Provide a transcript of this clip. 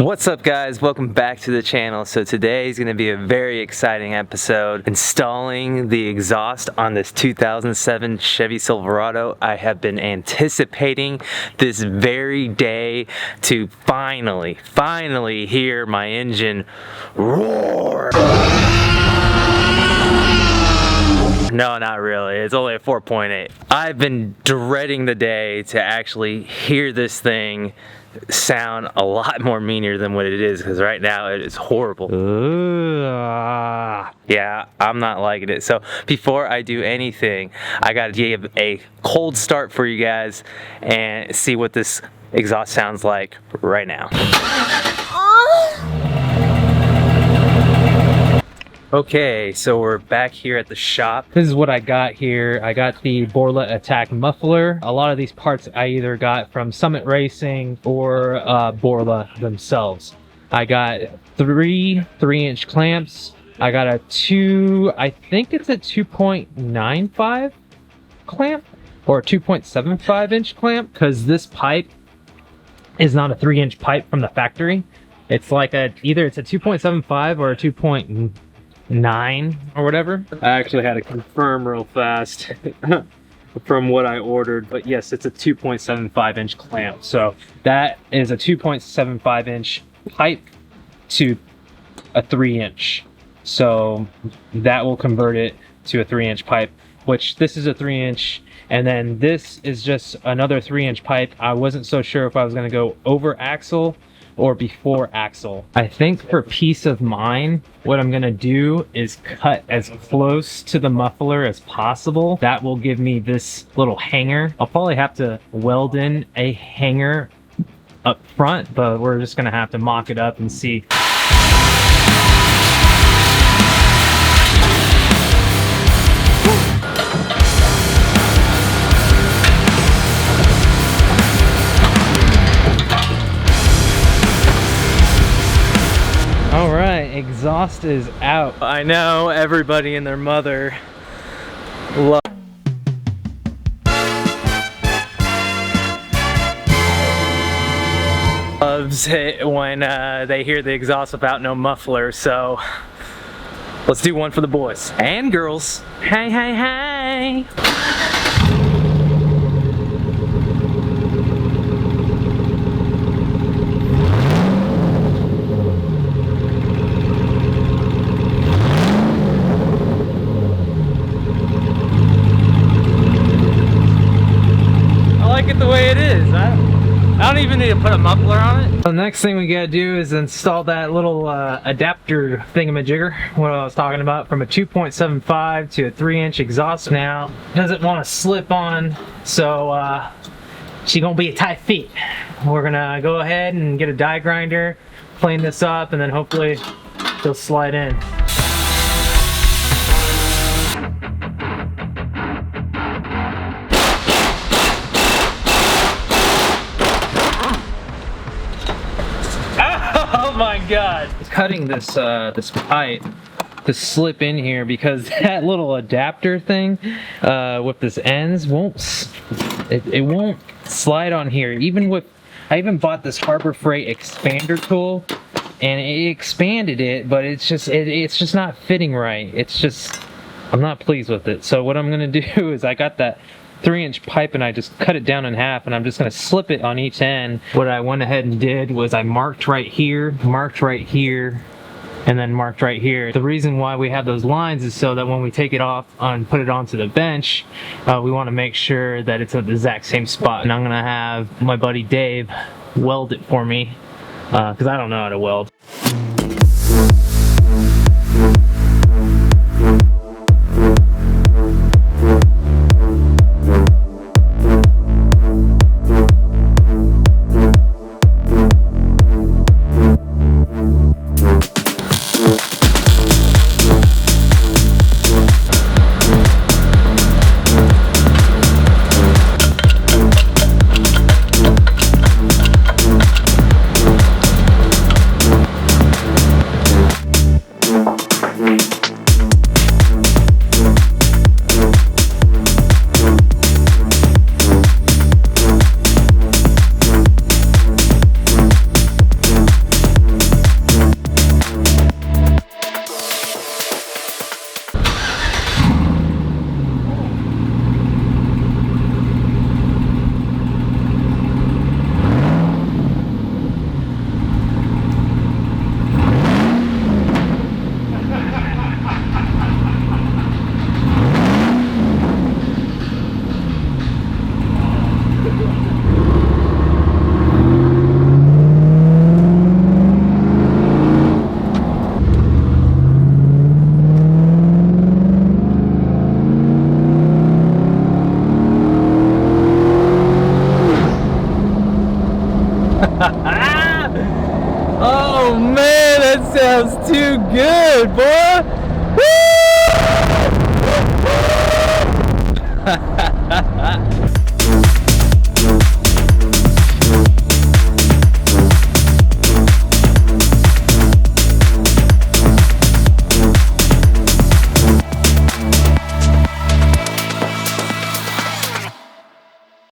What's up guys, welcome back to the channel. So today is going to be a very exciting episode installing the exhaust on this 2007 Chevy Silverado. I have been anticipating this very day to finally hear my engine roar. No, not really. It's only a 4.8. I've been dreading the day to actually hear this thing sound a lot more meaner than what it is, because right now it is horrible. Yeah, I'm not liking it. So before I do anything, I gotta give a cold start for you guys and see what this exhaust sounds like right now. Okay, so we're back here at the shop. This is what I got here. I got the Borla ATAK muffler. A lot of these parts I either got from Summit Racing or Borla themselves. I got three 3-inch clamps. I got I think it's a 2.95 clamp or a 2.75 inch clamp, because this pipe is not a 3-inch pipe from the factory. It's like either it's a 2.75 or a 2.9 or whatever. I actually had to confirm real fast from what I ordered, but yes, it's a 2.75 inch clamp. So that is a 2.75 inch pipe to a 3-inch. So that will convert it to a 3-inch pipe, which this is a 3-inch, and then this is just another 3-inch pipe. I wasn't so sure if I was going to go over axle or before axle. I think for peace of mind, what I'm gonna do is cut as close to the muffler as possible. That will give me this little hanger. I'll probably have to weld in a hanger up front, but we're just gonna have to mock it up and see. Alright, exhaust is out. I know everybody and their mother loves it when they hear the exhaust without no muffler, so let's do one for the boys and girls. Hey, hey, hey! The way it is. I don't even need to put a muffler on it. The next thing we gotta do is install that little adapter thingamajigger, what I was talking about, from a 2.75 to a 3-inch exhaust. Now doesn't want to slip on, so she's gonna be a tight fit. We're gonna go ahead and get a die grinder, plane this up, and then hopefully she'll slide in. Oh my god! Cutting this this pipe to slip in here, because that little adapter thing with this ends won't slide on here. I even bought this Harbor Freight expander tool, and it expanded it, but it's just not fitting right. I'm not pleased with it. So what I'm gonna do is, I got that 3-inch pipe and I just cut it down in half, and I'm just gonna slip it on each end. What I went ahead and did was I marked right here, and then marked right here. The reason why we have those lines is so that when we take it off and put it onto the bench, we want to make sure that it's at the exact same spot. And I'm gonna have my buddy Dave weld it for me, because I don't know how to weld. Oh man, that sounds too good, boy.